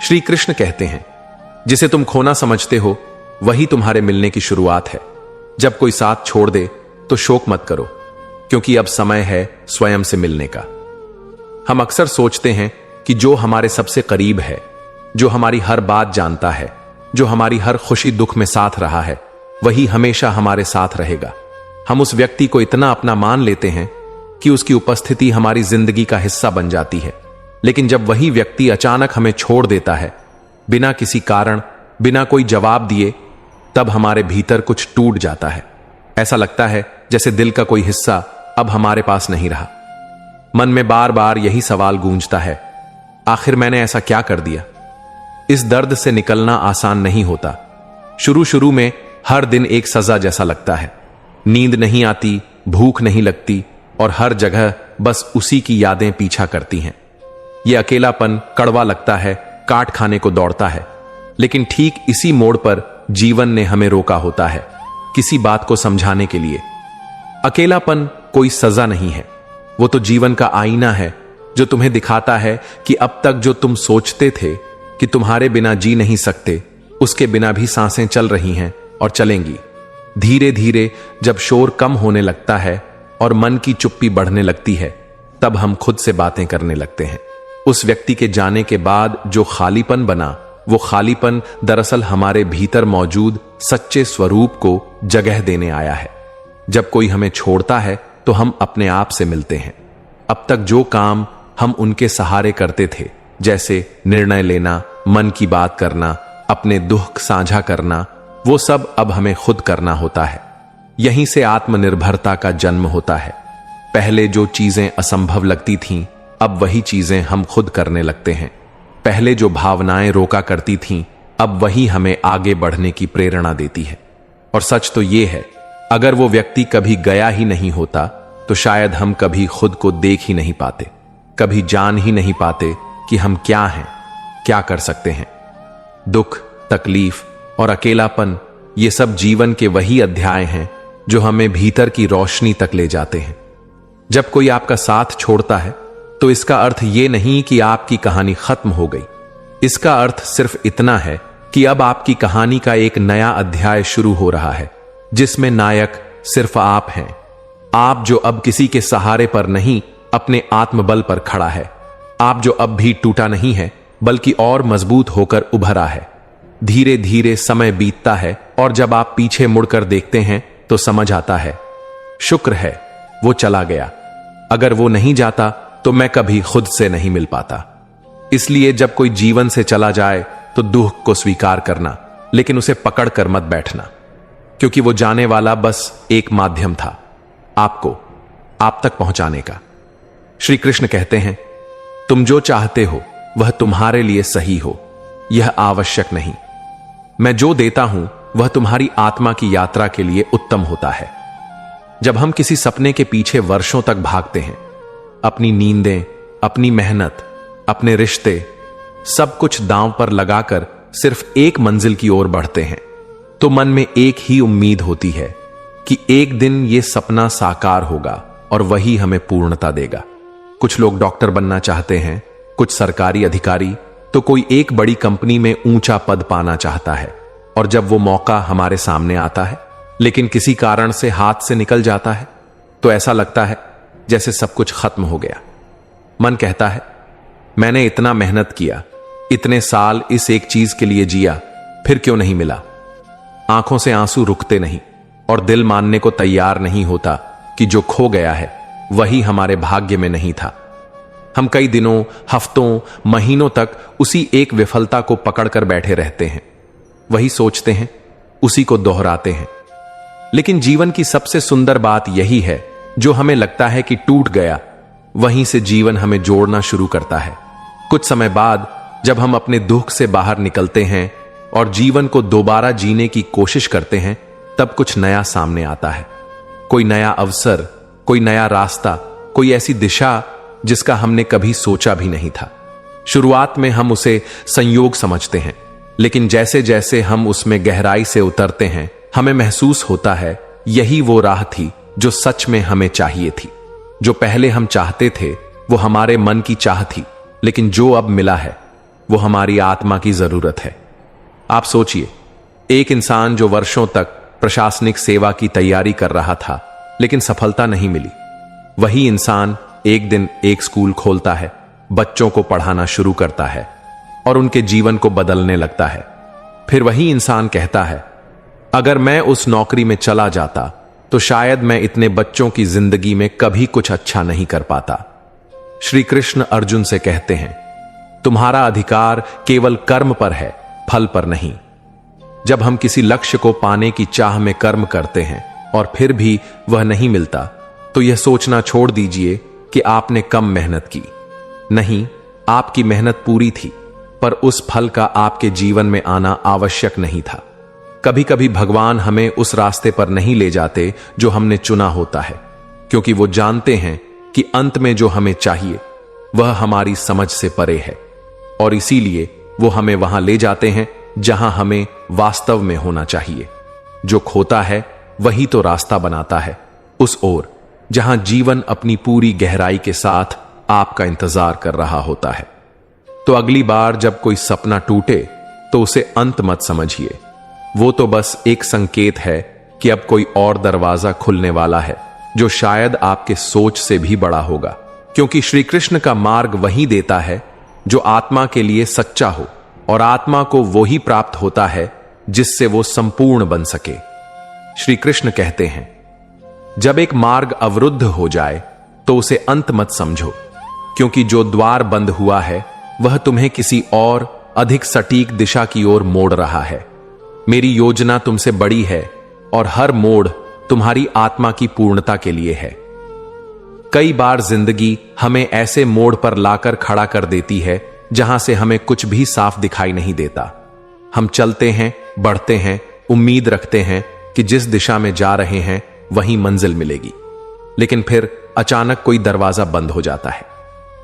श्री कृष्ण कहते हैं, जिसे तुम खोना समझते हो वही तुम्हारे मिलने की शुरुआत है। जब कोई साथ छोड़ दे तो शोक मत करो, क्योंकि अब समय है स्वयं से मिलने का। हम अक्सर सोचते हैं कि जो हमारे सबसे करीब है, जो हमारी हर बात जानता है, जो हमारी हर खुशी दुख में साथ रहा है, वही हमेशा हमारे साथ रहेगा। हम उस व्यक्ति को इतना अपना मान लेते हैं कि उसकी उपस्थिति हमारी जिंदगी का हिस्सा बन जाती है। लेकिन जब वही व्यक्ति अचानक हमें छोड़ देता है, बिना किसी कारण, बिना कोई जवाब दिए, तब हमारे भीतर कुछ टूट जाता है। ऐसा लगता है जैसे दिल का कोई हिस्सा अब हमारे पास नहीं रहा। मन में बार बार यही सवाल गूंजता है, आखिर मैंने ऐसा क्या कर दिया? इस दर्द से निकलना आसान नहीं होता। शुरू शुरू में हर दिन एक सजा जैसा लगता है। नींद नहीं आती, भूख नहीं लगती और हर जगह बस उसी की यादें पीछा करती हैं। यह अकेलापन कड़वा लगता है, काट खाने को दौड़ता है। लेकिन ठीक इसी मोड़ पर जीवन ने हमें रोका होता है, किसी बात को समझाने के लिए। अकेलापन कोई सजा नहीं है, वो तो जीवन का आईना है जो तुम्हें दिखाता है कि अब तक जो तुम सोचते थे कि तुम्हारे बिना जी नहीं सकते, उसके बिना भी सांसें चल रही हैं और चलेंगी। धीरे धीरे जब शोर कम होने लगता है और मन की चुप्पी बढ़ने लगती है, तब हम खुद से बातें करने लगते हैं। उस व्यक्ति के जाने के बाद जो खालीपन बना, वो खालीपन दरअसल हमारे भीतर मौजूद सच्चे स्वरूप को जगह देने आया है। जब कोई हमें छोड़ता है तो हम अपने आप से मिलते हैं। अब तक जो काम हम उनके सहारे करते थे, जैसे निर्णय लेना, मन की बात करना, अपने दुख साझा करना, वो सब अब हमें खुद करना होता है। यहीं से आत्मनिर्भरता का जन्म होता है। पहले जो चीजें असंभव लगती थीं, अब वही चीजें हम खुद करने लगते हैं। पहले जो भावनाएं रोका करती थीं, अब वही हमें आगे बढ़ने की प्रेरणा देती है। और सच तो ये है, अगर वो व्यक्ति कभी गया ही नहीं होता तो शायद हम कभी खुद को देख ही नहीं पाते, कभी जान ही नहीं पाते कि हम क्या हैं, क्या कर सकते हैं। दुख, तकलीफ और अकेलापन, ये सब जीवन के वही अध्याय हैं जो हमें भीतर की रोशनी तक ले जाते हैं। जब कोई आपका साथ छोड़ता है तो इसका अर्थ ये नहीं कि आपकी कहानी खत्म हो गई। इसका अर्थ सिर्फ इतना है कि अब आपकी कहानी का एक नया अध्याय शुरू हो रहा है, जिसमें नायक सिर्फ आप हैं। आप जो अब किसी के सहारे पर नहीं, अपने आत्मबल पर खड़ा है। आप जो अब भी टूटा नहीं है, बल्कि और मजबूत होकर उभरा है। धीरे धीरे समय बीतता है और जब आप पीछे मुड़कर देखते हैं तो समझ आता है, शुक्र है वो चला गया। अगर वो नहीं जाता तो मैं कभी खुद से नहीं मिल पाता। इसलिए जब कोई जीवन से चला जाए तो दुख को स्वीकार करना, लेकिन उसे पकड़ कर मत बैठना, क्योंकि वो जाने वाला बस एक माध्यम था आपको आप तक पहुंचाने का। श्री कृष्ण कहते हैं, तुम जो चाहते हो वह तुम्हारे लिए सही हो, यह आवश्यक नहीं। मैं जो देता हूं वह तुम्हारी आत्मा की यात्रा के लिए उत्तम होता है। जब हम किसी सपने के पीछे वर्षों तक भागते हैं, अपनी नींदें, अपनी मेहनत, अपने रिश्ते, सब कुछ दांव पर लगाकर सिर्फ एक मंजिल की ओर बढ़ते हैं, तो मन में एक ही उम्मीद होती है कि एक दिन यह सपना साकार होगा और वही हमें पूर्णता देगा। कुछ लोग डॉक्टर बनना चाहते हैं, कुछ सरकारी अधिकारी, तो कोई एक बड़ी कंपनी में ऊंचा पद पाना चाहता है। और जब वो मौका हमारे सामने आता है, लेकिन किसी कारण से हाथ से निकल जाता है, तो ऐसा लगता है जैसे सब कुछ खत्म हो गया। मन कहता है, मैंने इतना मेहनत किया, इतने साल इस एक चीज के लिए जिया, फिर क्यों नहीं मिला? आंखों से आंसू रुकते नहीं और दिल मानने को तैयार नहीं होता कि जो खो गया है वही हमारे भाग्य में नहीं था। हम कई दिनों, हफ्तों, महीनों तक उसी एक विफलता को पकड़कर बैठे रहते हैं, वही सोचते हैं, उसी को दोहराते हैं। लेकिन जीवन की सबसे सुंदर बात यही है, जो हमें लगता है कि टूट गया, वहीं से जीवन हमें जोड़ना शुरू करता है। कुछ समय बाद जब हम अपने दुख से बाहर निकलते हैं और जीवन को दोबारा जीने की कोशिश करते हैं, तब कुछ नया सामने आता है। कोई नया अवसर, कोई नया रास्ता, कोई ऐसी दिशा जिसका हमने कभी सोचा भी नहीं था। शुरुआत में हम उसे संयोग समझते हैं, लेकिन जैसे जैसे हम उसमें गहराई से उतरते हैं, हमें महसूस होता है यही वो राह थी जो सच में हमें चाहिए थी। जो पहले हम चाहते थे वो हमारे मन की चाह थी, लेकिन जो अब मिला है वो हमारी आत्मा की जरूरत है। आप सोचिए, एक इंसान जो वर्षों तक प्रशासनिक सेवा की तैयारी कर रहा था लेकिन सफलता नहीं मिली, वही इंसान एक दिन एक स्कूल खोलता है, बच्चों को पढ़ाना शुरू करता है और उनके जीवन को बदलने लगता है। फिर वही इंसान कहता है, अगर मैं उस नौकरी में चला जाता तो शायद मैं इतने बच्चों की जिंदगी में कभी कुछ अच्छा नहीं कर पाता। श्री कृष्ण अर्जुन से कहते हैं, तुम्हारा अधिकार केवल कर्म पर है, फल पर नहीं। जब हम किसी लक्ष्य को पाने की चाह में कर्म करते हैं और फिर भी वह नहीं मिलता, तो यह सोचना छोड़ दीजिए कि आपने कम मेहनत की। नहीं, आपकी मेहनत पूरी थी, पर उस फल का आपके जीवन में आना आवश्यक नहीं था। कभी कभी भगवान हमें उस रास्ते पर नहीं ले जाते जो हमने चुना होता है, क्योंकि वो जानते हैं कि अंत में जो हमें चाहिए वह हमारी समझ से परे है, और इसीलिए वो हमें वहां ले जाते हैं जहां हमें वास्तव में होना चाहिए। जो खोता है वही तो रास्ता बनाता है उस ओर जहां जीवन अपनी पूरी गहराई के साथ आपका इंतजार कर रहा होता है। तो अगली बार जब कोई सपना टूटे तो उसे अंत मत समझिए, वो तो बस एक संकेत है कि अब कोई और दरवाजा खुलने वाला है जो शायद आपके सोच से भी बड़ा होगा। क्योंकि श्री कृष्ण का मार्ग वही देता है जो आत्मा के लिए सच्चा हो, और आत्मा को वो ही प्राप्त होता है जिससे वो संपूर्ण बन सके। श्री कृष्ण कहते हैं, जब एक मार्ग अवरुद्ध हो जाए तो उसे अंत मत समझो, क्योंकि जो द्वार बंद हुआ है वह तुम्हें किसी और अधिक सटीक दिशा की ओर मोड़ रहा है। मेरी योजना तुमसे बड़ी है और हर मोड़ तुम्हारी आत्मा की पूर्णता के लिए है। कई बार जिंदगी हमें ऐसे मोड़ पर लाकर खड़ा कर देती है जहां से हमें कुछ भी साफ दिखाई नहीं देता। हम चलते हैं, बढ़ते हैं, उम्मीद रखते हैं कि जिस दिशा में जा रहे हैं वहीं मंजिल मिलेगी, लेकिन फिर अचानक कोई दरवाजा बंद हो जाता है।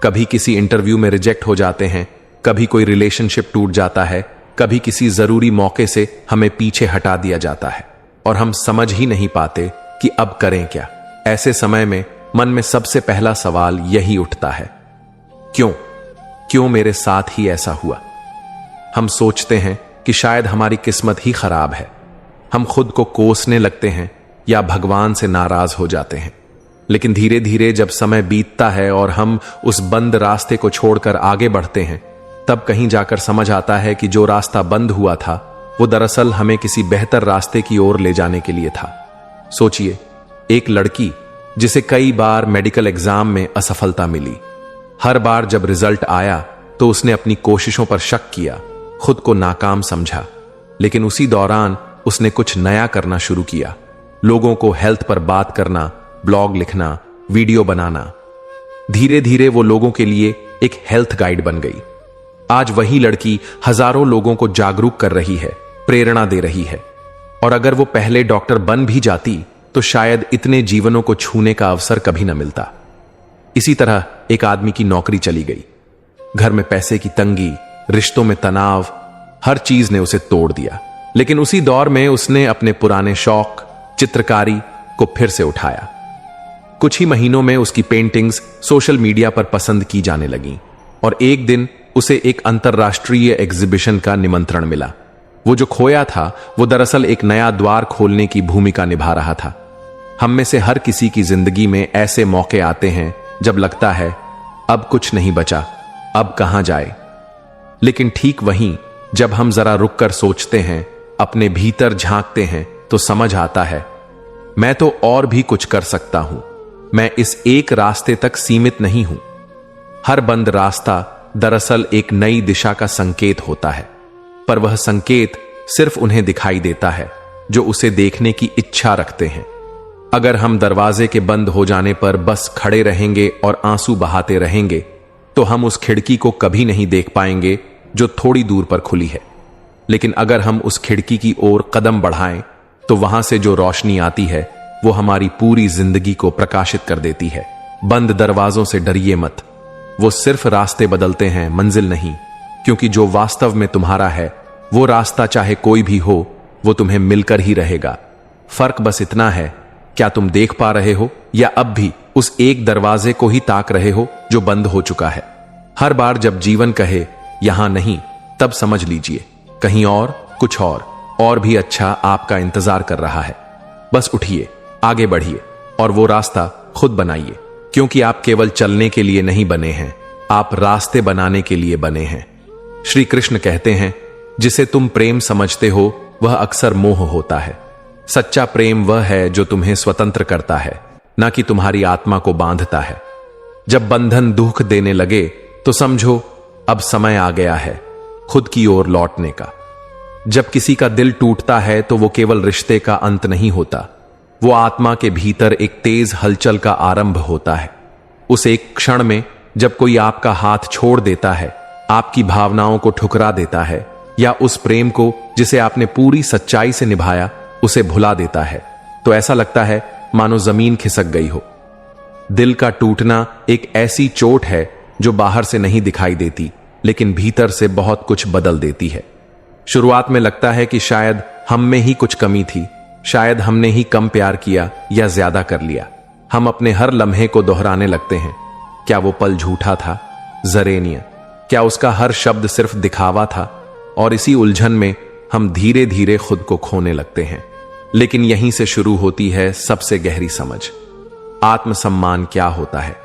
कभी किसी इंटरव्यू में रिजेक्ट हो जाते हैं, कभी कोई रिलेशनशिप टूट जाता है, कभी किसी जरूरी मौके से हमें पीछे हटा दिया जाता है और हम समझ ही नहीं पाते कि अब करें क्या। ऐसे समय में मन में सबसे पहला सवाल यही उठता है, क्यों मेरे साथ ही ऐसा हुआ। हम सोचते हैं कि शायद हमारी किस्मत ही खराब है। हम खुद को कोसने लगते हैं या भगवान से नाराज हो जाते हैं। लेकिन धीरे धीरे जब समय बीतता है और हम उस बंद रास्ते को छोड़कर आगे बढ़ते हैं, तब कहीं जाकर समझ आता है कि जो रास्ता बंद हुआ था वो दरअसल हमें किसी बेहतर रास्ते की ओर ले जाने के लिए था। सोचिए, एक लड़की जिसे कई बार मेडिकल एग्जाम में असफलता मिली, हर बार जब रिजल्ट आया तो उसने अपनी कोशिशों पर शक किया, खुद को नाकाम समझा, लेकिन उसी दौरान उसने कुछ नया करना शुरू किया। लोगों को हेल्थ पर बात करना, ब्लॉग लिखना, वीडियो बनाना। धीरे धीरे वो लोगों के लिए एक हेल्थ गाइड बन गई। आज वही लड़की हजारों लोगों को जागरूक कर रही है, प्रेरणा दे रही है, और अगर वो पहले डॉक्टर बन भी जाती तो शायद इतने जीवनों को छूने का अवसर कभी न मिलता। इसी तरह एक आदमी की नौकरी चली गई। घर में पैसे की तंगी, रिश्तों में तनाव, हर चीज ने उसे तोड़ दिया। लेकिन उसी दौर में उसने अपने पुराने शौक, चित्रकारी को फिर से उठाया। कुछ ही महीनों में उसकी पेंटिंग्स सोशल मीडिया पर पसंद की जाने लगीं, और एक दिन उसे एक अंतरराष्ट्रीय एग्जीबिशन का निमंत्रण मिला। वो जो खोया था वो दरअसल एक नया द्वार खोलने की भूमिका निभा रहा था। हम में से हर किसी की जिंदगी में ऐसे मौके आते हैं जब लगता है अब कुछ नहीं बचा, अब कहां जाए। लेकिन ठीक वहीं जब हम जरा रुककर सोचते हैं, अपने भीतर झांकते हैं, तो समझ आता है मैं तो और भी कुछ कर सकता हूं। मैं इस एक रास्ते तक सीमित नहीं हूं। हर बंद रास्ता दरअसल एक नई दिशा का संकेत होता है, पर वह संकेत सिर्फ उन्हें दिखाई देता है जो उसे देखने की इच्छा रखते हैं। अगर हम दरवाजे के बंद हो जाने पर बस खड़े रहेंगे और आंसू बहाते रहेंगे, तो हम उस खिड़की को कभी नहीं देख पाएंगे जो थोड़ी दूर पर खुली है। लेकिन अगर हम उस खिड़की की ओर कदम बढ़ाएं, तो वहां से जो रोशनी आती है वो हमारी पूरी जिंदगी को प्रकाशित कर देती है। बंद दरवाजों से डरिए मत, वो सिर्फ रास्ते बदलते हैं, मंजिल नहीं। क्योंकि जो वास्तव में तुम्हारा है वो रास्ता चाहे कोई भी हो, वो तुम्हें मिलकर ही रहेगा। फर्क बस इतना है, क्या तुम देख पा रहे हो या अब भी उस एक दरवाजे को ही ताक रहे हो जो बंद हो चुका है। हर बार जब जीवन कहे यहां नहीं, तब समझ लीजिए कहीं और, कुछ और भी अच्छा आपका इंतजार कर रहा है। बस उठिए, आगे बढ़िए और वो रास्ता खुद बनाइए, क्योंकि आप केवल चलने के लिए नहीं बने हैं, आप रास्ते बनाने के लिए बने हैं। श्री कृष्ण कहते हैं, जिसे तुम प्रेम समझते हो वह अक्सर मोह होता है। सच्चा प्रेम वह है जो तुम्हें स्वतंत्र करता है, ना कि तुम्हारी आत्मा को बांधता है। जब बंधन दुख देने लगे तो समझो अब समय आ गया है खुद की ओर लौटने का। जब किसी का दिल टूटता है तो वो केवल रिश्ते का अंत नहीं होता, वो आत्मा के भीतर एक तेज हलचल का आरंभ होता है। उस एक क्षण में जब कोई आपका हाथ छोड़ देता है, आपकी भावनाओं को ठुकरा देता है, या उस प्रेम को जिसे आपने पूरी सच्चाई से निभाया उसे भुला देता है, तो ऐसा लगता है मानो जमीन खिसक गई हो। दिल का टूटना एक ऐसी चोट है जो बाहर से नहीं दिखाई देती, लेकिन भीतर से बहुत कुछ बदल देती है। शुरुआत में लगता है कि शायद हम में ही कुछ कमी थी, शायद हमने ही कम प्यार किया या ज्यादा कर लिया। हम अपने हर लम्हे को दोहराने लगते हैं। क्या वो पल झूठा था, जरेनिया? क्या उसका हर शब्द सिर्फ दिखावा था? और इसी उलझन में हम धीरे धीरे खुद को खोने लगते हैं। लेकिन यहीं से शुरू होती है सबसे गहरी समझ। आत्मसम्मान क्या होता है?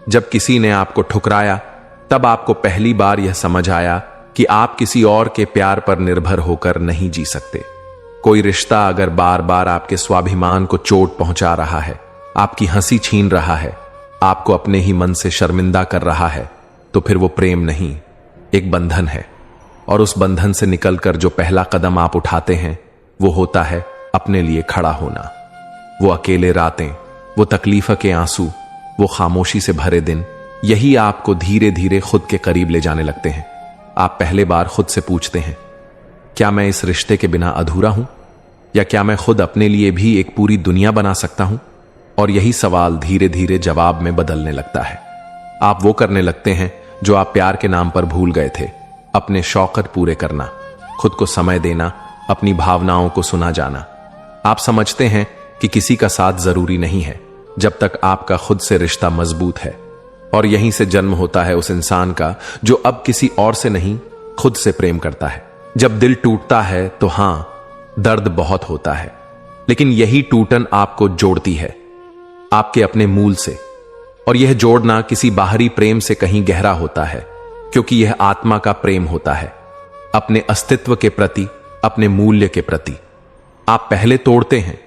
जब किसी ने आपको ठुकराया, तब आपको पहली बार यह समझ आया कि आप किसी और के प्यार पर निर्भर होकर नहीं जी सकते। कोई रिश्ता अगर बार बार आपके स्वाभिमान को चोट पहुंचा रहा है, आपकी हंसी छीन रहा है, आपको अपने ही मन से शर्मिंदा कर रहा है, तो फिर वो प्रेम नहीं, एक बंधन है। और उस बंधन से निकलकर जो पहला कदम आप उठाते हैं वो होता है अपने लिए खड़ा होना। वो अकेले रातें, वो तकलीफ के आंसू, वो खामोशी से भरे दिन, यही आपको धीरे धीरे खुद के करीब ले जाने लगते हैं। आप पहले बार खुद से पूछते हैं, क्या मैं इस रिश्ते के बिना अधूरा हूं? या क्या मैं खुद अपने लिए भी एक पूरी दुनिया बना सकता हूं? और यही सवाल धीरे धीरे जवाब में बदलने लगता है। आप वो करने लगते हैं जो आप प्यार के नाम पर भूल गए थे। अपने शौकत पूरे करना, खुद को समय देना, अपनी भावनाओं को सुना जाना। आप समझते हैं कि किसी का साथ जरूरी नहीं है जब तक आपका खुद से रिश्ता मजबूत है। और यहीं से जन्म होता है उस इंसान का जो अब किसी और से नहीं, खुद से प्रेम करता है। जब दिल टूटता है तो हां, दर्द बहुत होता है, लेकिन यही टूटन आपको जोड़ती है आपके अपने मूल से। और यह जोड़ना किसी बाहरी प्रेम से कहीं गहरा होता है, क्योंकि यह आत्मा का प्रेम होता है, अपने अस्तित्व के प्रति, अपने मूल्य के प्रति। आप पहले तोड़ते हैं,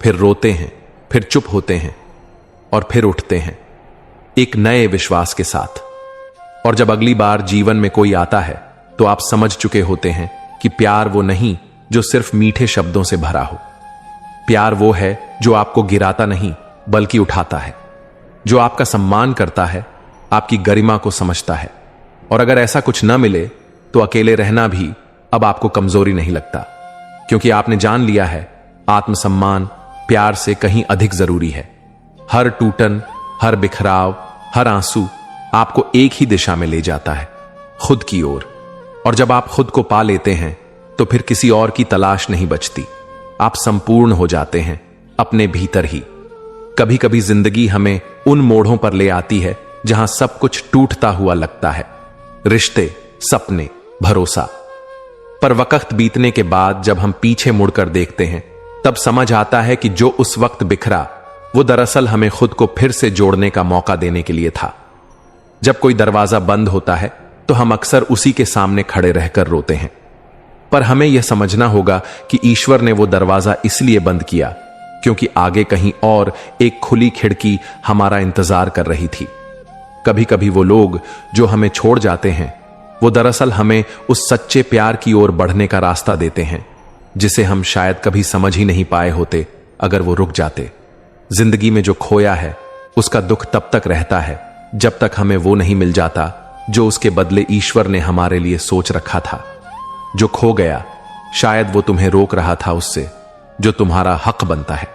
फिर रोते हैं, फिर चुप होते हैं और फिर उठते हैं एक नए विश्वास के साथ। और जब अगली बार जीवन में कोई आता है तो आप समझ चुके होते हैं कि प्यार वो नहीं जो सिर्फ मीठे शब्दों से भरा हो। प्यार वो है जो आपको गिराता नहीं बल्कि उठाता है, जो आपका सम्मान करता है, आपकी गरिमा को समझता है। और अगर ऐसा कुछ न मिले तो अकेले रहना भी अब आपको कमजोरी नहीं लगता, क्योंकि आपने जान लिया है आत्मसम्मान प्यार से कहीं अधिक जरूरी है। हर टूटन, हर बिखराव, हर आंसू आपको एक ही दिशा में ले जाता है, खुद की ओर। और जब आप खुद को पा लेते हैं तो फिर किसी और की तलाश नहीं बचती। आप संपूर्ण हो जाते हैं अपने भीतर ही। कभी कभी जिंदगी हमें उन मोड़ों पर ले आती है जहां सब कुछ टूटता हुआ लगता है, रिश्ते, सपने, भरोसा। पर वक्त बीतने के बाद जब हम पीछे मुड़कर देखते हैं तब समझ आता है कि जो उस वक्त बिखरा वो दरअसल हमें खुद को फिर से जोड़ने का मौका देने के लिए था। जब कोई दरवाजा बंद होता है तो हम अक्सर उसी के सामने खड़े रहकर रोते हैं, पर हमें यह समझना होगा कि ईश्वर ने वो दरवाजा इसलिए बंद किया क्योंकि आगे कहीं और एक खुली खिड़की हमारा इंतजार कर रही थी। कभी कभी वो लोग जो हमें छोड़ जाते हैं वो दरअसल हमें उस सच्चे प्यार की ओर बढ़ने का रास्ता देते हैं जिसे हम शायद कभी समझ ही नहीं पाए होते अगर वो रुक जाते। जिंदगी में जो खोया है उसका दुख तब तक रहता है जब तक हमें वो नहीं मिल जाता जो उसके बदले ईश्वर ने हमारे लिए सोच रखा था। जो खो गया शायद वो तुम्हें रोक रहा था उससे जो तुम्हारा हक बनता है।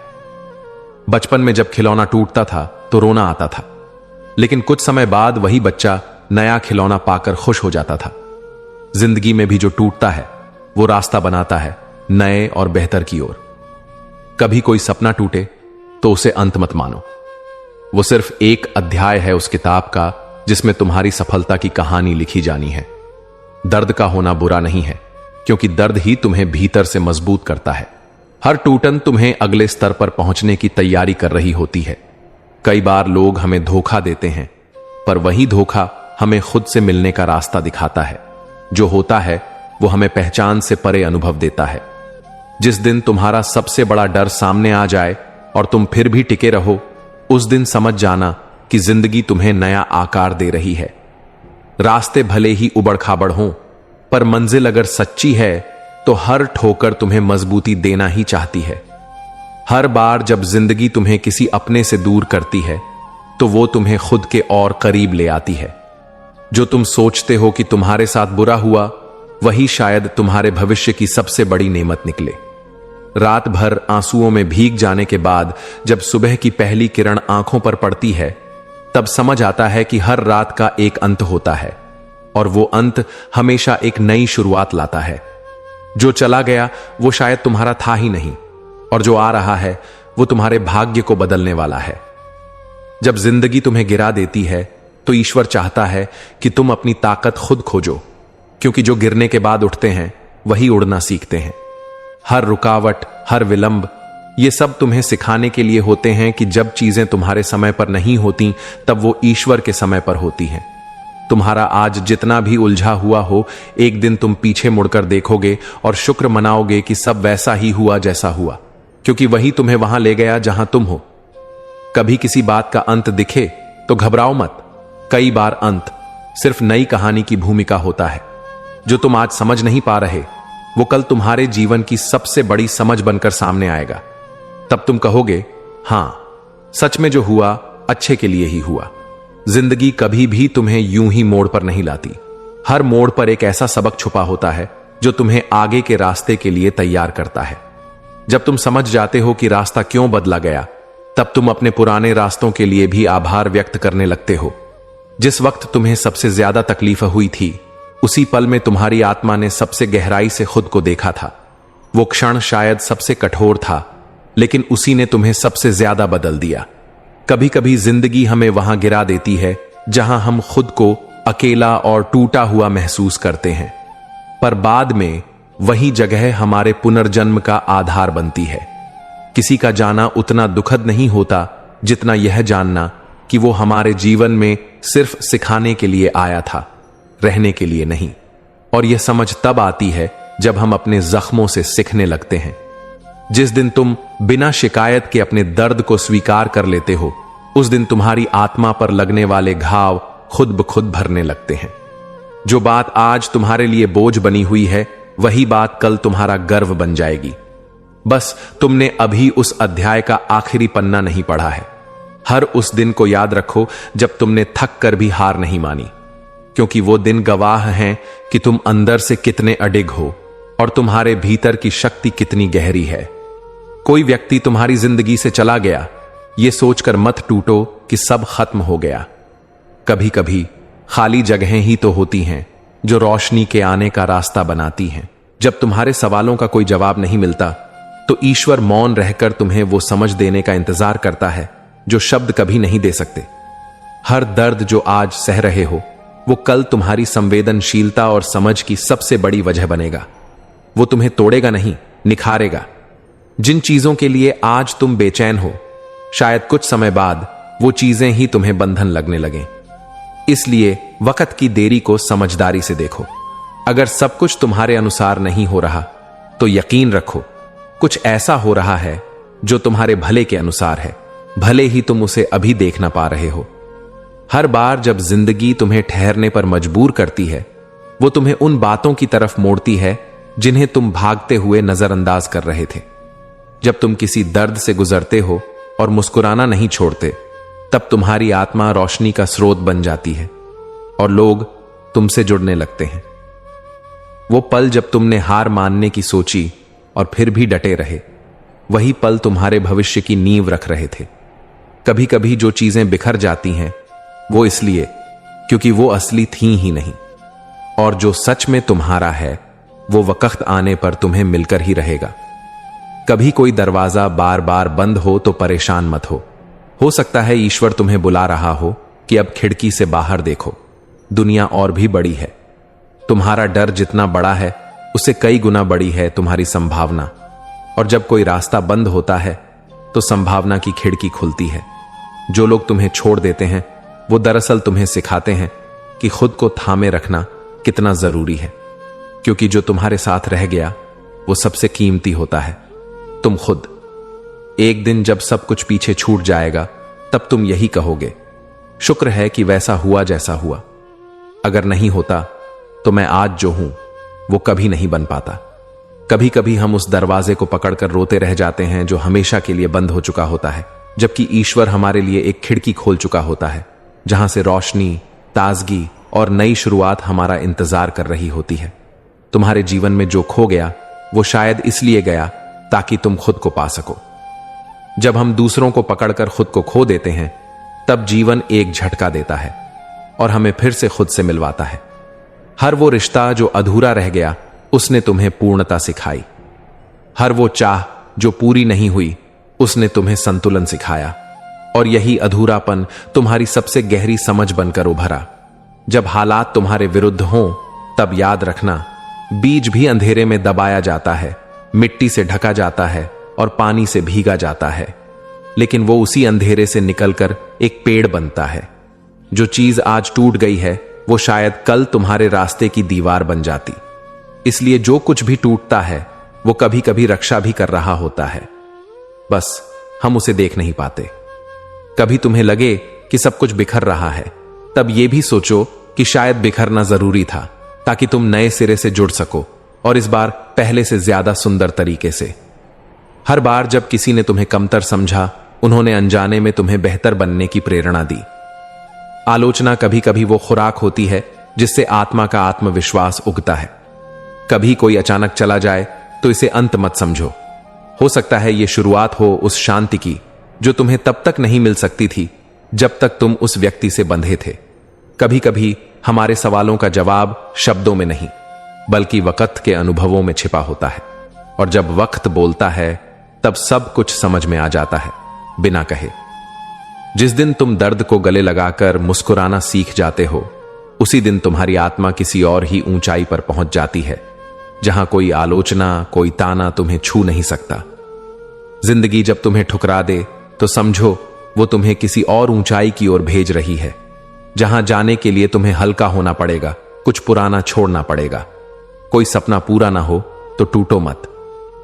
बचपन में जब खिलौना टूटता था तो रोना आता था, लेकिन कुछ समय बाद वही बच्चा नया खिलौना पाकर खुश हो जाता था। जिंदगी में भी जो टूटता है वो रास्ता बनाता है नए और बेहतर की ओर। कभी कोई सपना टूटे तो उसे अंत मत मानो, वो सिर्फ एक अध्याय है उस किताब का जिसमें तुम्हारी सफलता की कहानी लिखी जानी है। दर्द का होना बुरा नहीं है, क्योंकि दर्द ही तुम्हें भीतर से मजबूत करता है। हर टूटन तुम्हें अगले स्तर पर पहुंचने की तैयारी कर रही होती है। कई बार लोग हमें धोखा देते हैं, पर वही धोखा हमें खुद से मिलने का रास्ता दिखाता है। जो होता है वो हमें पहचान से परे अनुभव देता है। जिस दिन तुम्हारा सबसे बड़ा डर सामने आ जाए और तुम फिर भी टिके रहो, उस दिन समझ जाना कि जिंदगी तुम्हें नया आकार दे रही है। रास्ते भले ही उबड़ खाबड़ हों, पर मंजिल अगर सच्ची है तो हर ठोकर तुम्हें मजबूती देना ही चाहती है। हर बार जब जिंदगी तुम्हें किसी अपने से दूर करती है, तो वो तुम्हें खुद के और करीब ले आती है। जो तुम सोचते हो कि तुम्हारे साथ बुरा हुआ, वही शायद तुम्हारे भविष्य की सबसे बड़ी नेमत निकले। रात भर आंसुओं में भीग जाने के बाद जब सुबह की पहली किरण आंखों पर पड़ती है, तब समझ आता है कि हर रात का एक अंत होता है, और वो अंत हमेशा एक नई शुरुआत लाता है। जो चला गया वो शायद तुम्हारा था ही नहीं, और जो आ रहा है वो तुम्हारे भाग्य को बदलने वाला है। जब जिंदगी तुम्हें गिरा देती है, तो ईश्वर चाहता है कि तुम अपनी ताकत खुद खोजो, क्योंकि जो गिरने के बाद उठते हैं वही उड़ना सीखते हैं। हर रुकावट, हर विलंब, ये सब तुम्हें सिखाने के लिए होते हैं कि जब चीजें तुम्हारे समय पर नहीं होती, तब वो ईश्वर के समय पर होती हैं। तुम्हारा आज जितना भी उलझा हुआ हो, एक दिन तुम पीछे मुड़कर देखोगे और शुक्र मनाओगे कि सब वैसा ही हुआ जैसा हुआ, क्योंकि वही तुम्हें वहां ले गया जहां तुम हो। कभी किसी बात का अंत दिखे तो घबराओ मत। कई बार अंत सिर्फ नई कहानी की भूमिका होता है। जो तुम आज समझ नहीं पा रहे, वो कल तुम्हारे जीवन की सबसे बड़ी समझ बनकर सामने आएगा। तब तुम कहोगे, हां, सच में जो हुआ अच्छे के लिए ही हुआ। जिंदगी कभी भी तुम्हें यूं ही मोड़ पर नहीं लाती। हर मोड़ पर एक ऐसा सबक छुपा होता है जो तुम्हें आगे के रास्ते के लिए तैयार करता है। जब तुम समझ जाते हो कि रास्ता क्यों बदला गया, तब तुम अपने पुराने रास्तों के लिए भी आभार व्यक्त करने लगते हो। जिस वक्त तुम्हें सबसे ज्यादा तकलीफ हुई थी, उसी पल में तुम्हारी आत्मा ने सबसे गहराई से खुद को देखा था। वो क्षण शायद सबसे कठोर था, लेकिन उसी ने तुम्हें सबसे ज्यादा बदल दिया। कभी कभी जिंदगी हमें वहां गिरा देती है जहां हम खुद को अकेला और टूटा हुआ महसूस करते हैं, पर बाद में वही जगह हमारे पुनर्जन्म का आधार बनती है। किसी का जाना उतना दुखद नहीं होता जितना यह जानना कि वो हमारे जीवन में सिर्फ सिखाने के लिए आया था, रहने के लिए नहीं। और यह समझ तब आती है जब हम अपने जख्मों से सीखने लगते हैं। जिस दिन तुम बिना शिकायत के अपने दर्द को स्वीकार कर लेते हो, उस दिन तुम्हारी आत्मा पर लगने वाले घाव खुद ब खुद भरने लगते हैं। जो बात आज तुम्हारे लिए बोझ बनी हुई है, वही बात कल तुम्हारा गर्व बन जाएगी। बस तुमने अभी उस अध्याय का आखिरी पन्ना नहीं पढ़ा है। हर उस दिन को याद रखो जब तुमने थक कर भी हार नहीं मानी, क्योंकि वो दिन गवाह हैं कि तुम अंदर से कितने अडिग हो और तुम्हारे भीतर की शक्ति कितनी गहरी है। कोई व्यक्ति तुम्हारी जिंदगी से चला गया, ये सोचकर मत टूटो कि सब खत्म हो गया। कभी कभी खाली जगहें ही तो होती हैं जो रोशनी के आने का रास्ता बनाती हैं। जब तुम्हारे सवालों का कोई जवाब नहीं मिलता, तो ईश्वर मौन रहकर तुम्हें वो समझ देने का इंतजार करता है जो शब्द कभी नहीं दे सकते। हर दर्द जो आज सह रहे हो, वो कल तुम्हारी संवेदनशीलता और समझ की सबसे बड़ी वजह बनेगा। वो तुम्हें तोड़ेगा नहीं, निखारेगा। जिन चीजों के लिए आज तुम बेचैन हो, शायद कुछ समय बाद वो चीजें ही तुम्हें बंधन लगने लगें। इसलिए वक्त की देरी को समझदारी से देखो। अगर सब कुछ तुम्हारे अनुसार नहीं हो रहा, तो यकीन रखो कुछ ऐसा हो रहा है जो तुम्हारे भले के अनुसार है, भले ही तुम उसे अभी देख ना पा रहे हो। हर बार जब जिंदगी तुम्हें ठहरने पर मजबूर करती है, वो तुम्हें उन बातों की तरफ मोड़ती है जिन्हें तुम भागते हुए नजरअंदाज कर रहे थे। जब तुम किसी दर्द से गुजरते हो और मुस्कुराना नहीं छोड़ते, तब तुम्हारी आत्मा रोशनी का स्रोत बन जाती है और लोग तुमसे जुड़ने लगते हैं। वो पल जब तुमने हार मानने की सोची और फिर भी डटे रहे, वही पल तुम्हारे भविष्य की नींव रख रहे थे। कभी कभी जो चीजें बिखर जाती हैं, वो इसलिए क्योंकि वो असली थी ही नहीं, और जो सच में तुम्हारा है वो वक्त आने पर तुम्हें मिलकर ही रहेगा। कभी कोई दरवाजा बार बार बंद हो तो परेशान मत हो सकता है ईश्वर तुम्हें बुला रहा हो कि अब खिड़की से बाहर देखो, दुनिया और भी बड़ी है। तुम्हारा डर जितना बड़ा है उससे कई गुना बड़ी है तुम्हारी संभावना। और जब कोई रास्ता बंद होता है तो संभावना की खिड़की खुलती है। जो लोग तुम्हें छोड़ देते हैं वो दरअसल तुम्हें सिखाते हैं कि खुद को थामे रखना कितना जरूरी है, क्योंकि जो तुम्हारे साथ रह गया वो सबसे कीमती होता है, तुम खुद। एक दिन जब सब कुछ पीछे छूट जाएगा तब तुम यही कहोगे, शुक्र है कि वैसा हुआ जैसा हुआ। अगर नहीं होता तो मैं आज जो हूं वो कभी नहीं बन पाता। कभी कभी हम उस दरवाजे को पकड़कर रोते रह जाते हैं जो हमेशा के लिए बंद हो चुका होता है, जबकि ईश्वर हमारे लिए एक खिड़की खोल चुका होता है जहां से रोशनी, ताजगी और नई शुरुआत हमारा इंतजार कर रही होती है। तुम्हारे जीवन में जो खो गया वो शायद इसलिए गया ताकि तुम खुद को पा सको। जब हम दूसरों को पकड़कर खुद को खो देते हैं तब जीवन एक झटका देता है और हमें फिर से खुद से मिलवाता है। हर वो रिश्ता जो अधूरा रह गया उसने तुम्हें पूर्णता सिखाई। हर वो चाह जो पूरी नहीं हुई उसने तुम्हें संतुलन सिखाया। और यही अधूरापन तुम्हारी सबसे गहरी समझ बनकर उभरा। जब हालात तुम्हारे विरुद्ध हों तब याद रखना, बीज भी अंधेरे में दबाया जाता है, मिट्टी से ढका जाता है और पानी से भीगा जाता है, लेकिन वो उसी अंधेरे से निकलकर एक पेड़ बनता है। जो चीज आज टूट गई है वो शायद कल तुम्हारे रास्ते की दीवार बन जाती। इसलिए जो कुछ भी टूटता है वो कभी कभी रक्षा भी कर रहा होता है, बस हम उसे देख नहीं पाते। कभी तुम्हें लगे कि सब कुछ बिखर रहा है, तब यह भी सोचो कि शायद बिखरना जरूरी था ताकि तुम नए सिरे से जुड़ सको, और इस बार पहले से ज्यादा सुंदर तरीके से। हर बार जब किसी ने तुम्हें कमतर समझा उन्होंने अनजाने में तुम्हें बेहतर बनने की प्रेरणा दी। आलोचना कभी कभी वो खुराक होती है जिससे आत्मा का आत्मविश्वास उगता है। कभी कोई अचानक चला जाए तो इसे अंत मत समझो। हो सकता है यह शुरुआत हो उस शांति की जो तुम्हें तब तक नहीं मिल सकती थी जब तक तुम उस व्यक्ति से बंधे थे। कभी कभी हमारे सवालों का जवाब शब्दों में नहीं बल्कि वक्त के अनुभवों में छिपा होता है, और जब वक्त बोलता है तब सब कुछ समझ में आ जाता है बिना कहे। जिस दिन तुम दर्द को गले लगाकर मुस्कुराना सीख जाते हो उसी दिन तुम्हारी आत्मा किसी और ही ऊंचाई पर पहुंच जाती है जहां कोई आलोचना, कोई ताना तुम्हें छू नहीं सकता। जिंदगी जब तुम्हें ठुकरा दे तो समझो वो तुम्हें किसी और ऊंचाई की ओर भेज रही है, जहां जाने के लिए तुम्हें हल्का होना पड़ेगा, कुछ पुराना छोड़ना पड़ेगा। कोई सपना पूरा ना हो तो टूटो मत,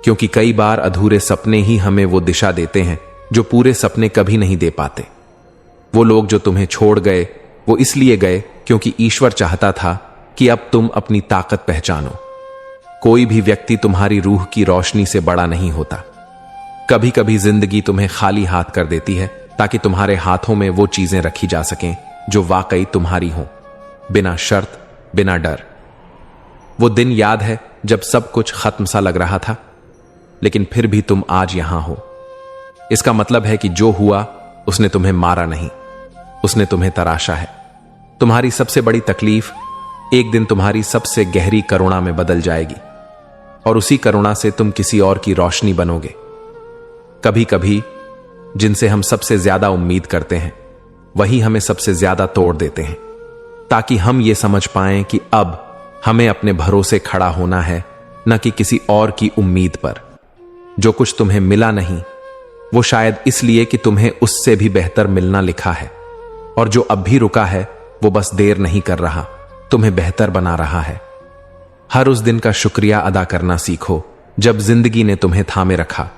क्योंकि कई बार अधूरे सपने ही हमें वो दिशा देते हैं जो पूरे सपने कभी नहीं दे पाते। वो लोग जो तुम्हें छोड़ गए वो इसलिए गए क्योंकि ईश्वर चाहता था कि अब तुम अपनी ताकत पहचानो। कोई भी व्यक्ति तुम्हारी रूह की रोशनी से बड़ा नहीं होता। कभी कभी जिंदगी तुम्हें खाली हाथ कर देती है ताकि तुम्हारे हाथों में वो चीजें रखी जा सकें जो वाकई तुम्हारी हों, बिना शर्त, बिना डर। वो दिन याद है जब सब कुछ खत्म सा लग रहा था, लेकिन फिर भी तुम आज यहां हो। इसका मतलब है कि जो हुआ उसने तुम्हें मारा नहीं, उसने तुम्हें तराशा है। तुम्हारी सबसे बड़ी तकलीफ एक दिन तुम्हारी सबसे गहरी करुणा में बदल जाएगी, और उसी करुणा से तुम किसी और की रोशनी बनोगे। कभी कभी जिनसे हम सबसे ज्यादा उम्मीद करते हैं वही हमें सबसे ज्यादा तोड़ देते हैं, ताकि हम ये समझ पाएं कि अब हमें अपने भरोसे खड़ा होना है, न कि किसी और की उम्मीद पर। जो कुछ तुम्हें मिला नहीं वो शायद इसलिए कि तुम्हें उससे भी बेहतर मिलना लिखा है, और जो अब भी रुका है वो बस देर नहीं कर रहा, तुम्हें बेहतर बना रहा है। हर उस दिन का शुक्रिया अदा करना सीखो जब जिंदगी ने तुम्हें थामे रखा,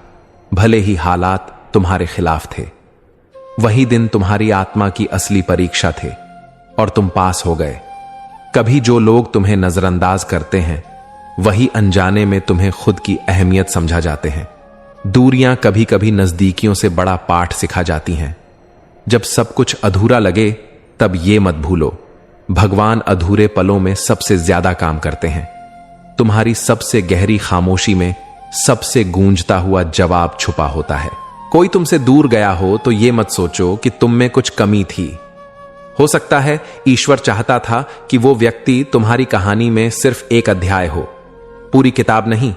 भले ही हालात तुम्हारे खिलाफ थे। वही दिन तुम्हारी आत्मा की असली परीक्षा थे और तुम पास हो गए। कभी जो लोग तुम्हें नजरअंदाज करते हैं वही अनजाने में तुम्हें खुद की अहमियत समझा जाते हैं। दूरियां कभी कभी नजदीकियों से बड़ा पाठ सिखा जाती हैं। जब सब कुछ अधूरा लगे तब ये मत भूलो, भगवान अधूरे पलों में सबसे ज्यादा काम करते हैं। तुम्हारी सबसे गहरी खामोशी में सबसे गूंजता हुआ जवाब छुपा होता है। कोई तुमसे दूर गया हो तो यह मत सोचो कि तुम में कुछ कमी थी। हो सकता है ईश्वर चाहता था कि वो व्यक्ति तुम्हारी कहानी में सिर्फ एक अध्याय हो, पूरी किताब नहीं।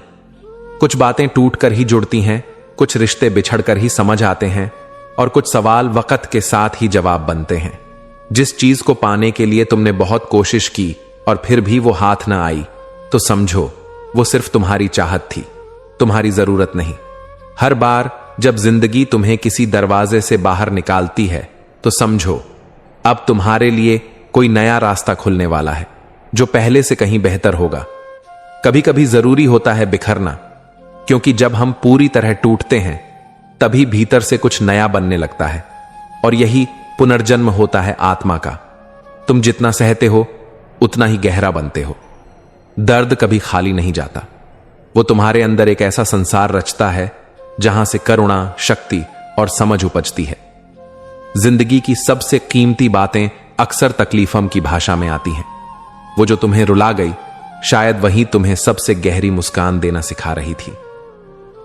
कुछ बातें टूट कर ही जुड़ती हैं, कुछ रिश्ते बिछड़ कर ही समझ आते हैं, और कुछ सवाल वक्त के साथ ही जवाब बनते हैं। जिस चीज को पाने के लिए तुमने बहुत कोशिश की और फिर भी वो हाथ ना आई, तो समझो वो सिर्फ तुम्हारी चाहत थी, तुम्हारी जरूरत नहीं। हर बार जब जिंदगी तुम्हें किसी दरवाजे से बाहर निकालती है, तो समझो अब तुम्हारे लिए कोई नया रास्ता खुलने वाला है, जो पहले से कहीं बेहतर होगा। कभी कभी जरूरी होता है बिखरना, क्योंकि जब हम पूरी तरह टूटते हैं तभी भीतर से कुछ नया बनने लगता है, और यही पुनर्जन्म होता है आत्मा का। तुम जितना सहते हो उतना ही गहरा बनते हो। दर्द कभी खाली नहीं जाता, वो तुम्हारे अंदर एक ऐसा संसार रचता है जहां से करुणा, शक्ति और समझ उपजती है। जिंदगी की सबसे कीमती बातें अक्सर तकलीफम की भाषा में आती हैं। वो जो तुम्हें रुला गई, शायद वही तुम्हें सबसे गहरी मुस्कान देना सिखा रही थी।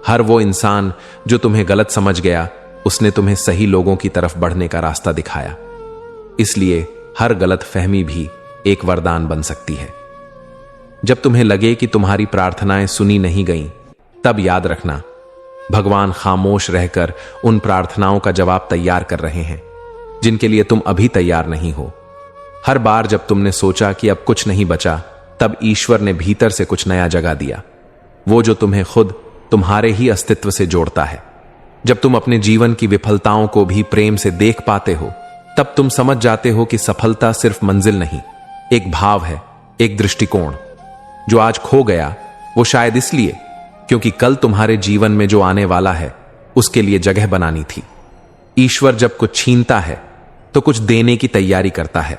हर वो इंसान जो तुम्हें गलत समझ गया, उसने तुम्हें सही लोगों की तरफ बढ़ने का रास्ता दिखाया। इसलिए हर गलत फहमी भी एक वरदान बन सकती है। जब तुम्हें लगे कि तुम्हारी प्रार्थनाएं सुनी नहीं गईं, तब याद रखना, भगवान खामोश रहकर उन प्रार्थनाओं का जवाब तैयार कर रहे हैं जिनके लिए तुम अभी तैयार नहीं हो। हर बार जब तुमने सोचा कि अब कुछ नहीं बचा, तब ईश्वर ने भीतर से कुछ नया जगा दिया, वो जो तुम्हें खुद तुम्हारे ही अस्तित्व से जोड़ता है। जब तुम अपने जीवन की विफलताओं को भी प्रेम से देख पाते हो, तब तुम समझ जाते हो कि सफलता सिर्फ मंजिल नहीं, एक भाव है, एक दृष्टिकोण। जो आज खो गया वो शायद इसलिए क्योंकि कल तुम्हारे जीवन में जो आने वाला है उसके लिए जगह बनानी थी। ईश्वर जब कुछ छीनता है तो कुछ देने की तैयारी करता है।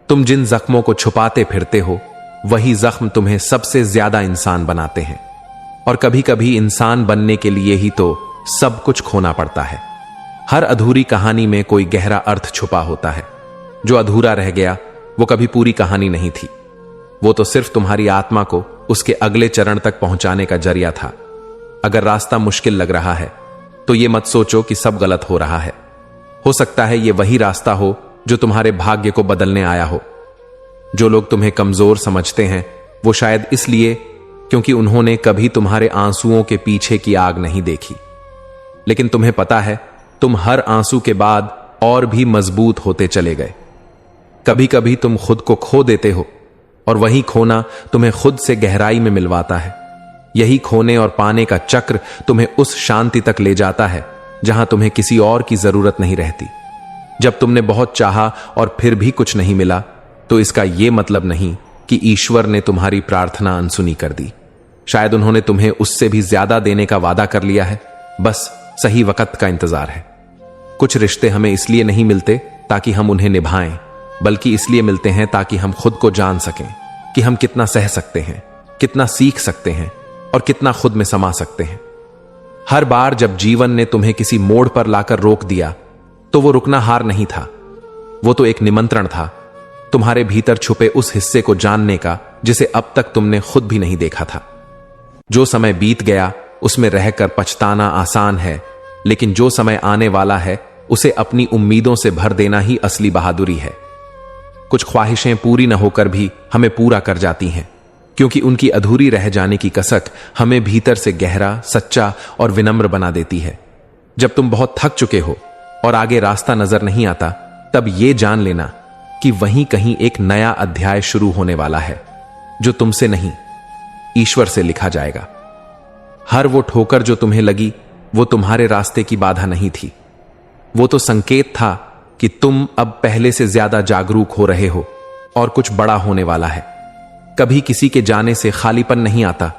तुम जिन जख्मों को छुपाते फिरते हो, वही जख्म तुम्हें सबसे ज्यादा इंसान बनाते हैं। और कभी कभी इंसान बनने के लिए ही तो सब कुछ खोना पड़ता है। हर अधूरी कहानी में कोई गहरा अर्थ छुपा होता है। जो अधूरा रह गया वो कभी पूरी कहानी नहीं थी, वो तो सिर्फ तुम्हारी आत्मा को उसके अगले चरण तक पहुंचाने का जरिया था। अगर रास्ता मुश्किल लग रहा है तो ये मत सोचो कि सब गलत हो रहा है। हो सकता है ये वही रास्ता हो जो तुम्हारे भाग्य को बदलने आया हो। जो लोग तुम्हें कमजोर समझते हैं, वो शायद इसलिए क्योंकि उन्होंने कभी तुम्हारे आंसुओं के पीछे की आग नहीं देखी। लेकिन तुम्हें पता है, तुम हर आंसू के बाद और भी मजबूत होते चले गए। कभी कभी तुम खुद को खो देते हो, और वही खोना तुम्हें खुद से गहराई में मिलवाता है। यही खोने और पाने का चक्र तुम्हें उस शांति तक ले जाता है जहां तुम्हें किसी और की जरूरत नहीं रहती। जब तुमने बहुत चाहा और फिर भी कुछ नहीं मिला, तो इसका यह मतलब नहीं कि ईश्वर ने तुम्हारी प्रार्थना अनसुनी कर दी। शायद उन्होंने तुम्हें उससे भी ज्यादा देने का वादा कर लिया है। बस सही वक्त का इंतजार है। कुछ रिश्ते हमें इसलिए नहीं मिलते ताकि हम उन्हें निभाएं, बल्कि इसलिए मिलते हैं ताकि हम खुद को जान सकें कि हम कितना सह सकते हैं, कितना सीख सकते हैं और कितना खुद में समा सकते हैं। हर बार जब जीवन ने तुम्हें किसी मोड़ पर लाकर रोक दिया, तो वो रुकना हार नहीं था, वो तो एक निमंत्रण था तुम्हारे भीतर छुपे उस हिस्से को जानने का जिसे अब तक तुमने खुद भी नहीं देखा था। जो समय बीत गया उसमें रहकर पछताना आसान है, लेकिन जो समय आने वाला है उसे अपनी उम्मीदों से भर देना ही असली बहादुरी है। कुछ ख्वाहिशें पूरी न होकर भी हमें पूरा कर जाती हैं, क्योंकि उनकी अधूरी रह जाने की कसक हमें भीतर से गहरा, सच्चा और विनम्र बना देती है। जब तुम बहुत थक चुके हो और आगे रास्ता नजर नहीं आता, तब यह जान लेना कि वहीं कहीं एक नया अध्याय शुरू होने वाला है, जो तुमसे नहीं, ईश्वर से लिखा जाएगा। हर वो ठोकर जो तुम्हें लगी, वो तुम्हारे रास्ते की बाधा नहीं थी। वो तो संकेत था कि तुम अब पहले से ज्यादा जागरूक हो रहे हो और कुछ बड़ा होने वाला है। कभी किसी के जाने से खालीपन नहीं आता,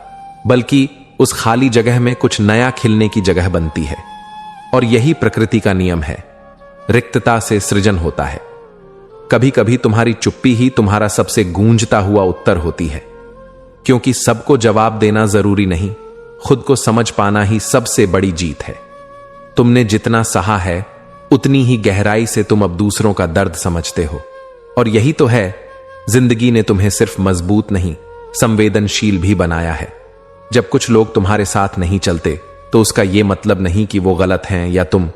बल्कि उस खाली जगह में कुछ नया खिलने की जगह बनती है। और यही प्रकृति का नियम है, रिक्तता से सृजन होता है। कभी कभी तुम्हारी चुप्पी ही तुम्हारा सबसे गूंजता हुआ उत्तर होती है, क्योंकि सबको जवाब देना जरूरी नहीं, खुद को समझ पाना ही सबसे बड़ी जीत है। तुमने जितना सहा है, उतनी ही गहराई से तुम अब दूसरों का दर्द समझते हो। और यही तो है, जिंदगी ने तुम्हें सिर्फ मजबूत नहीं, संवेदनशील भी बनाया है। जब कुछ लोग तुम्हारे साथ नहीं चलते, तो उसका यह मतलब नहीं कि वो गलत हैं या तुम,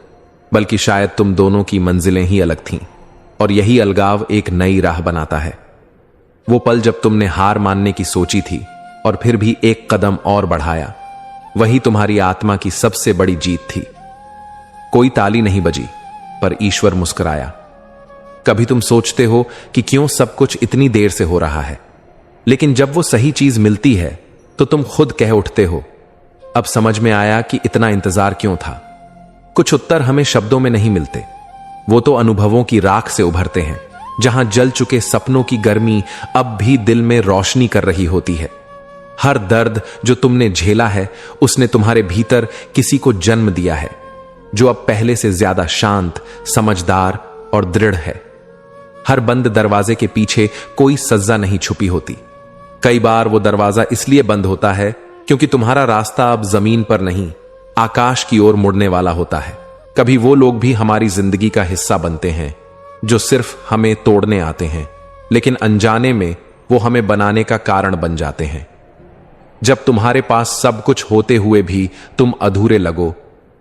बल्कि शायद तुम दोनों की मंजिलें ही अलग थीं। और यही अलगाव एक नई राह बनाता है। वो पल जब तुमने हार मानने की सोची थी और फिर भी एक कदम और बढ़ाया, वही तुम्हारी आत्मा की सबसे बड़ी जीत थी। कोई ताली नहीं बजी, पर ईश्वर मुस्कुराया। कभी तुम सोचते हो कि क्यों सब कुछ इतनी देर से हो रहा है, लेकिन जब वो सही चीज मिलती है तो तुम खुद कह उठते हो, अब समझ में आया कि इतना इंतजार क्यों था। कुछ उत्तर हमें शब्दों में नहीं मिलते, वो तो अनुभवों की राख से उभरते हैं, जहां जल चुके सपनों की गर्मी अब भी दिल में रोशनी कर रही होती है। हर दर्द जो तुमने झेला है उसने तुम्हारे भीतर किसी को जन्म दिया है, जो अब पहले से ज्यादा शांत, समझदार और दृढ़ है। हर बंद दरवाजे के पीछे कोई सज्जा नहीं छुपी होती। कई बार वो दरवाजा इसलिए बंद होता है क्योंकि तुम्हारा रास्ता अब जमीन पर नहीं, आकाश की ओर मुड़ने वाला होता है। कभी वो लोग भी हमारी जिंदगी का हिस्सा बनते हैं जो सिर्फ हमें तोड़ने आते हैं, लेकिन अनजाने में वो हमें बनाने का कारण बन जाते हैं। जब तुम्हारे पास सब कुछ होते हुए भी तुम अधूरे लगो,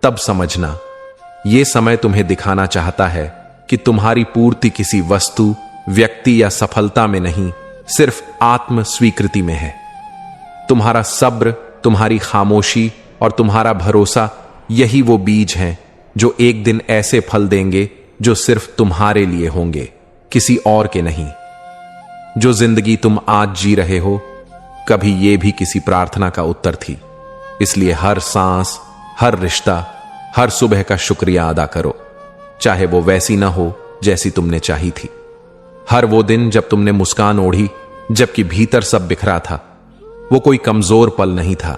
तब समझना ये समय तुम्हें दिखाना चाहता है कि तुम्हारी पूर्ति किसी वस्तु, व्यक्ति या सफलता में नहीं, सिर्फ आत्म स्वीकृति में है। तुम्हारा सब्र, तुम्हारी खामोशी और तुम्हारा भरोसा, यही वो बीज हैं जो एक दिन ऐसे फल देंगे जो सिर्फ तुम्हारे लिए होंगे, किसी और के नहीं। जो जिंदगी तुम आज जी रहे हो, कभी ये भी किसी प्रार्थना का उत्तर थी। इसलिए हर सांस, हर रिश्ता, हर सुबह का शुक्रिया अदा करो, चाहे वो वैसी ना हो जैसी तुमने चाही थी। हर वो दिन जब तुमने मुस्कान ओढ़ी जबकि भीतर सब बिखरा था, वो कोई कमजोर पल नहीं था,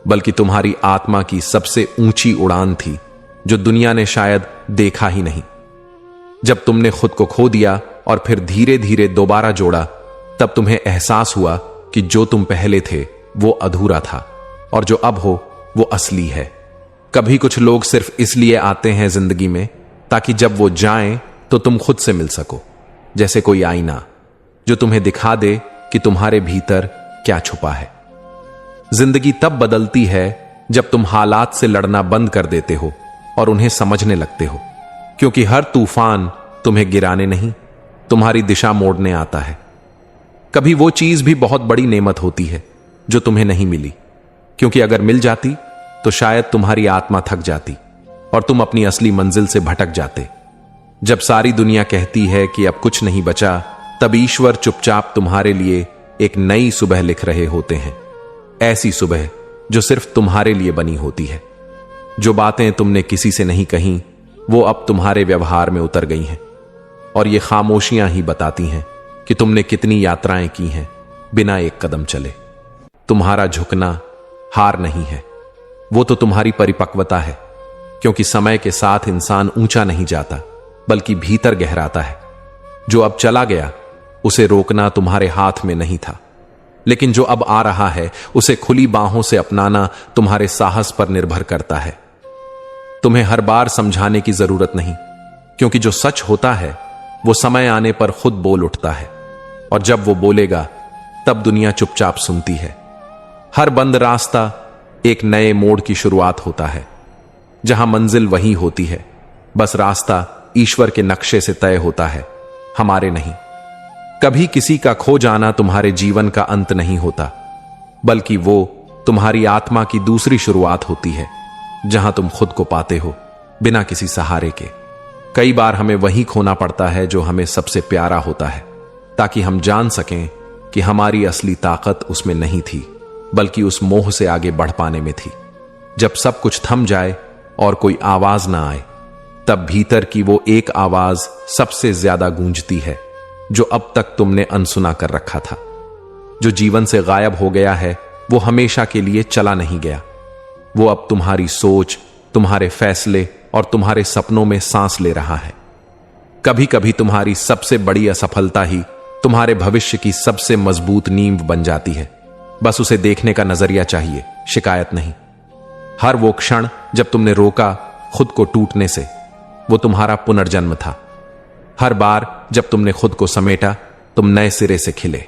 बल्कि तुम्हारी आत्मा की सबसे ऊंची उड़ान थी जो दुनिया ने शायद देखा ही नहीं। जब तुमने खुद को खो दिया और फिर धीरे धीरे दोबारा जोड़ा, तब तुम्हें एहसास हुआ कि जो तुम पहले थे वो अधूरा था और जो अब हो वो असली है। कभी कुछ लोग सिर्फ इसलिए आते हैं जिंदगी में ताकि जब वो जाएं तो तुम खुद से मिल सको, जैसे कोई आईना जो तुम्हें दिखा दे कि तुम्हारे भीतर क्या छुपा है। जिंदगी तब बदलती है जब तुम हालात से लड़ना बंद कर देते हो और उन्हें समझने लगते हो, क्योंकि हर तूफान तुम्हें गिराने नहीं, तुम्हारी दिशा मोड़ने आता है। कभी वो चीज भी बहुत बड़ी नेमत होती है जो तुम्हें नहीं मिली, क्योंकि अगर मिल जाती तो शायद तुम्हारी आत्मा थक जाती और तुम अपनी असली मंजिल से भटक जाते। जब सारी दुनिया कहती है कि अब कुछ नहीं बचा, तब ईश्वर चुपचाप तुम्हारे लिए एक नई सुबह लिख रहे होते हैं। ऐसी सुबह जो सिर्फ तुम्हारे लिए बनी होती है। जो बातें तुमने किसी से नहीं कहीं, वो अब तुम्हारे व्यवहार में उतर गई हैं, और ये खामोशियां ही बताती हैं कि तुमने कितनी यात्राएं की हैं बिना एक कदम चले। तुम्हारा झुकना हार नहीं है, वो तो तुम्हारी परिपक्वता है, क्योंकि समय के साथ इंसान ऊंचा नहीं जाता बल्कि भीतर गहराता है। जो अब चला गया उसे रोकना तुम्हारे हाथ में नहीं था, लेकिन जो अब आ रहा है उसे खुली बाहों से अपनाना तुम्हारे साहस पर निर्भर करता है। तुम्हें हर बार समझाने की जरूरत नहीं, क्योंकि जो सच होता है वो समय आने पर खुद बोल उठता है, और जब वो बोलेगा तब दुनिया चुपचाप सुनती है। हर बंद रास्ता एक नए मोड़ की शुरुआत होता है, जहां मंजिल वही होती है, बस रास्ता ईश्वर के नक्शे से तय होता है, हमारे नहीं। कभी किसी का खो जाना तुम्हारे जीवन का अंत नहीं होता, बल्कि वो तुम्हारी आत्मा की दूसरी शुरुआत होती है, जहां तुम खुद को पाते हो बिना किसी सहारे के। कई बार हमें वही खोना पड़ता है जो हमें सबसे प्यारा होता है, ताकि हम जान सकें कि हमारी असली ताकत उसमें नहीं थी, बल्कि उस मोह से आगे बढ़ पाने में थी। जब सब कुछ थम जाए और कोई आवाज ना आए, तब भीतर की वो एक आवाज सबसे ज्यादा गूंजती है, जो अब तक तुमने अनसुना कर रखा था। जो जीवन से गायब हो गया है वो हमेशा के लिए चला नहीं गया, वो अब तुम्हारी सोच, तुम्हारे फैसले और तुम्हारे सपनों में सांस ले रहा है। कभी कभी तुम्हारी सबसे बड़ी असफलता ही तुम्हारे भविष्य की सबसे मजबूत नींव बन जाती है। बस उसे देखने का नजरिया चाहिए, शिकायत नहीं। हर वो क्षण जब तुमने रोका खुद को टूटने से, वो तुम्हारा पुनर्जन्म था। हर बार जब तुमने खुद को समेटा, तुम नए सिरे से खिले।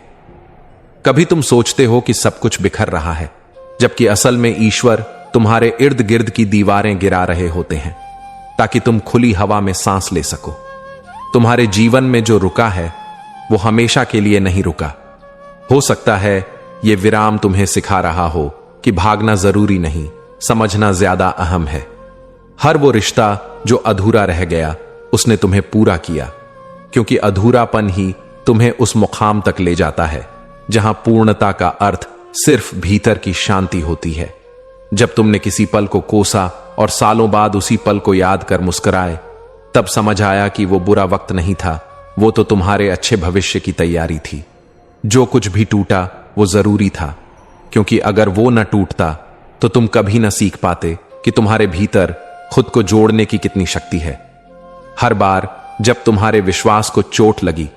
कभी तुम सोचते हो कि सब कुछ बिखर रहा है, जबकि असल में ईश्वर तुम्हारे इर्द गिर्द की दीवारें गिरा रहे होते हैं, ताकि तुम खुली हवा में सांस ले सको। तुम्हारे जीवन में जो रुका है वो हमेशा के लिए नहीं रुका। हो सकता है ये विराम तुम्हें सिखा रहा हो कि भागना जरूरी नहीं, समझना ज्यादा अहम है। हर वो रिश्ता जो अधूरा रह गया उसने तुम्हें पूरा किया, क्योंकि अधूरापन ही तुम्हें उस मुकाम तक ले जाता है जहां पूर्णता का अर्थ सिर्फ भीतर की शांति होती है। जब तुमने किसी पल को कोसा और सालों बाद उसी पल को याद कर मुस्कुराए, तब समझ आया कि वो बुरा वक्त नहीं था, वो तो तुम्हारे अच्छे भविष्य की तैयारी थी। जो कुछ भी टूटा वो जरूरी था, क्योंकि अगर वो न टूटता तो तुम कभी न सीख पाते कि तुम्हारे भीतर खुद को जोड़ने की कितनी शक्ति है। हर बार जब तुम्हारे विश्वास को चोट लगी,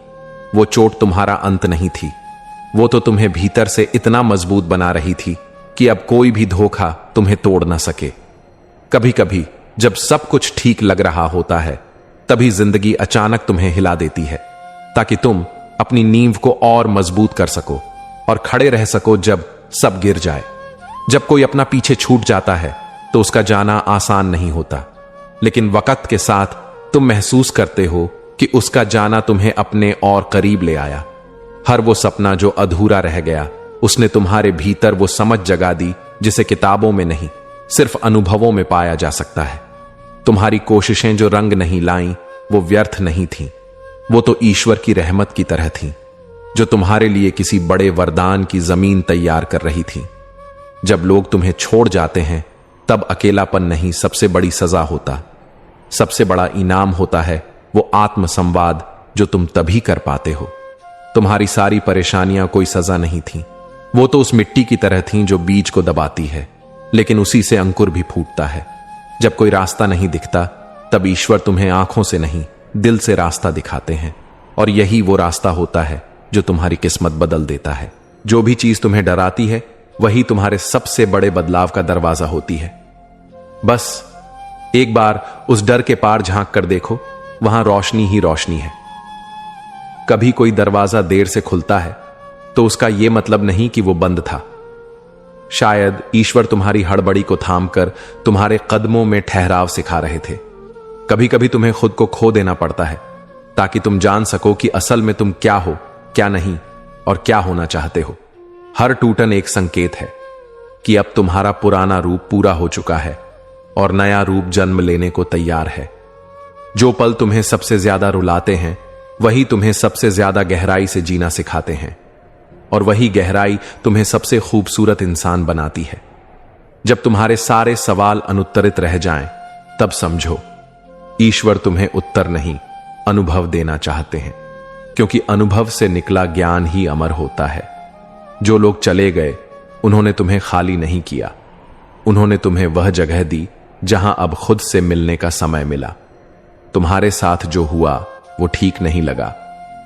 वो चोट तुम्हारा अंत नहीं थी, वो तो तुम्हें भीतर से इतना मजबूत बना रही थी कि अब कोई भी धोखा तुम्हें तोड़ न सके। कभी कभी जब सब कुछ ठीक लग रहा होता है, तभी जिंदगी अचानक तुम्हें हिला देती है, ताकि तुम अपनी नींव को और मजबूत कर सको और खड़े रह सको जब सब गिर जाए। जब कोई अपना पीछे छूट जाता है तो उसका जाना आसान नहीं होता, लेकिन वक्त के साथ तुम महसूस करते हो कि उसका जाना तुम्हें अपने और करीब ले आया। हर वो सपना जो अधूरा रह गया, उसने तुम्हारे भीतर वो समझ जगा दी जिसे किताबों में नहीं, सिर्फ अनुभवों में पाया जा सकता है। तुम्हारी कोशिशें जो रंग नहीं लाईं, वो व्यर्थ नहीं थीं, वो तो ईश्वर की रहमत की तरह थीं, जो तुम्हारे लिए किसी बड़े वरदान की जमीन तैयार कर रही थी। जब लोग तुम्हें छोड़ जाते हैं, तब अकेलापन नहीं सबसे बड़ी सजा होता। सबसे बड़ा इनाम होता है वो आत्म संवाद जो तुम तभी कर पाते हो। तुम्हारी सारी परेशानियां कोई सजा नहीं थी, वो तो उस मिट्टी की तरह थीं जो बीज को दबाती है, लेकिन उसी से अंकुर भी फूटता है। जब कोई रास्ता नहीं दिखता, तब ईश्वर तुम्हें आंखों से नहीं, दिल से रास्ता दिखाते हैं, और यही वो रास्ता होता है जो तुम्हारी किस्मत बदल देता है। जो भी चीज तुम्हें डराती है, वही तुम्हारे सबसे बड़े बदलाव का दरवाजा होती है। बस एक बार उस डर के पार झांक कर देखो, वहां रोशनी ही रोशनी है। कभी कोई दरवाजा देर से खुलता है तो उसका यह मतलब नहीं कि वो बंद था। शायद ईश्वर तुम्हारी हड़बड़ी को थामकर तुम्हारे कदमों में ठहराव सिखा रहे थे। कभी कभी तुम्हें खुद को खो देना पड़ता है, ताकि तुम जान सको कि असल में तुम क्या हो, क्या नहीं, और क्या होना चाहते हो। हर टूटन एक संकेत है कि अब तुम्हारा पुराना रूप पूरा हो चुका है और नया रूप जन्म लेने को तैयार है। जो पल तुम्हें सबसे ज्यादा रुलाते हैं, वही तुम्हें सबसे ज्यादा गहराई से जीना सिखाते हैं, और वही गहराई तुम्हें सबसे खूबसूरत इंसान बनाती है। जब तुम्हारे सारे सवाल अनुत्तरित रह जाएं, तब समझो ईश्वर तुम्हें उत्तर नहीं, अनुभव देना चाहते हैं, क्योंकि अनुभव से निकला ज्ञान ही अमर होता है। जो लोग चले गए, उन्होंने तुम्हें खाली नहीं किया, उन्होंने तुम्हें वह जगह दी जहां अब खुद से मिलने का समय मिला। तुम्हारे साथ जो हुआ वो ठीक नहीं लगा,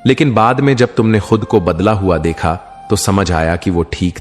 लेकिन बाद में जब तुमने खुद को बदला हुआ देखा, तो समझ आया कि वो ठीक